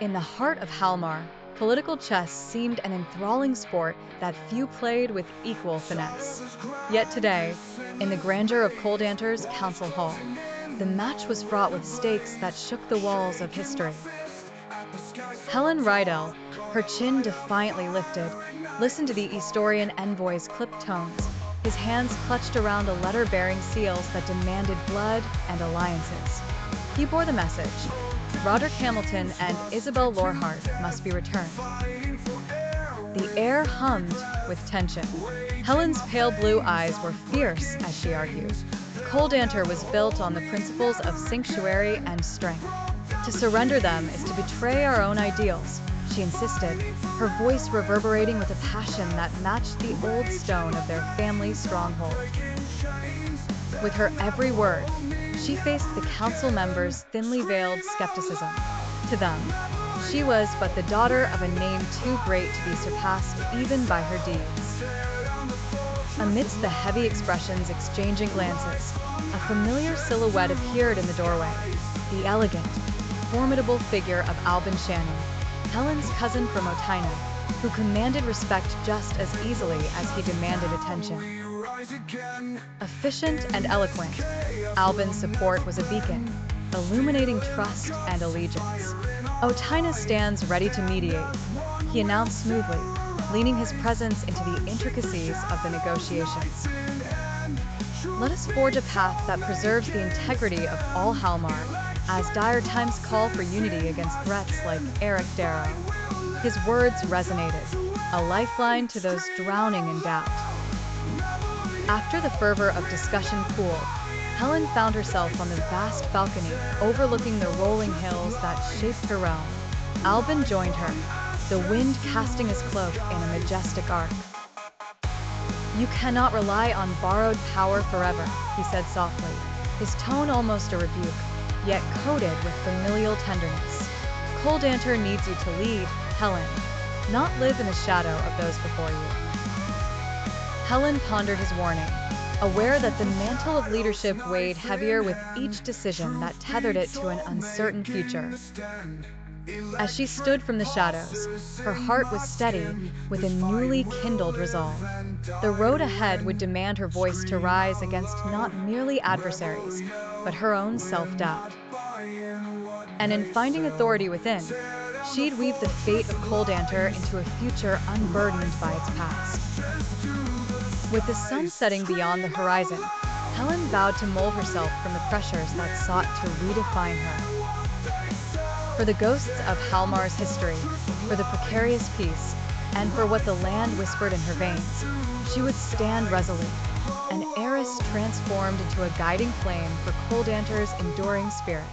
In the heart of Halmar, political chess seemed an enthralling sport that few played with equal finesse. Yet today, in the grandeur of Koldantor's council hall, the match was fraught with stakes that shook the walls of history. Helen Rydel, her chin defiantly lifted, listened to the Eastorian envoy's clipped tones, his hands clutched around a letter bearing seals that demanded blood and alliances. He bore the message: Rodrick Hamilton and Isabel Lorhart must be returned. The air hummed with tension. Helen's pale blue eyes were fierce as she argued. Koldantor was built on the principles of sanctuary and strength. To surrender them is to betray our own ideals, she insisted, her voice reverberating with a passion that matched the old stone of their family stronghold. With her every word, she faced the council members' thinly veiled skepticism. To them, she was but the daughter of a name too great to be surpassed even by her deeds. Amidst the heavy expressions exchanging glances, a familiar silhouette appeared in the doorway, the elegant, formidable figure of Albin Shanon, Helen's cousin from Otina, who commanded respect just as easily as he demanded attention. Efficient and eloquent, Albin's support was a beacon, illuminating trust and allegiance. Otina stands ready to mediate, he announced smoothly, leaning his presence into the intricacies of the negotiations. Let us forge a path that preserves the integrity of all Halmar, as dire times call for unity against threats like Eric Darrow. His words resonated, a lifeline to those drowning in doubt. After the fervor of discussion cooled, Helen found herself on the vast balcony overlooking the rolling hills that shaped her realm. Albin joined her, the wind casting his cloak in a majestic arc. "You cannot rely on borrowed power forever," he said softly, his tone almost a rebuke, yet coated with familial tenderness. "Koldantor needs you to lead, Helen, not live in the shadow of those before you." Helen pondered his warning, aware that the mantle of leadership weighed heavier with each decision that tethered it to an uncertain future. As she stood from the shadows, her heart was steady with a newly kindled resolve. The road ahead would demand her voice to rise against not merely adversaries, but her own self-doubt. And in finding authority within, she'd weave the fate of Koldantor into a future unburdened by its past. With the sun setting beyond the horizon, Helen vowed to mold herself from the pressures that sought to redefine her. For the ghosts of Halmar's history, for the precarious peace, and for what the land whispered in her veins, she would stand resolute, an heiress transformed into a guiding flame for Koldantor's enduring spirit.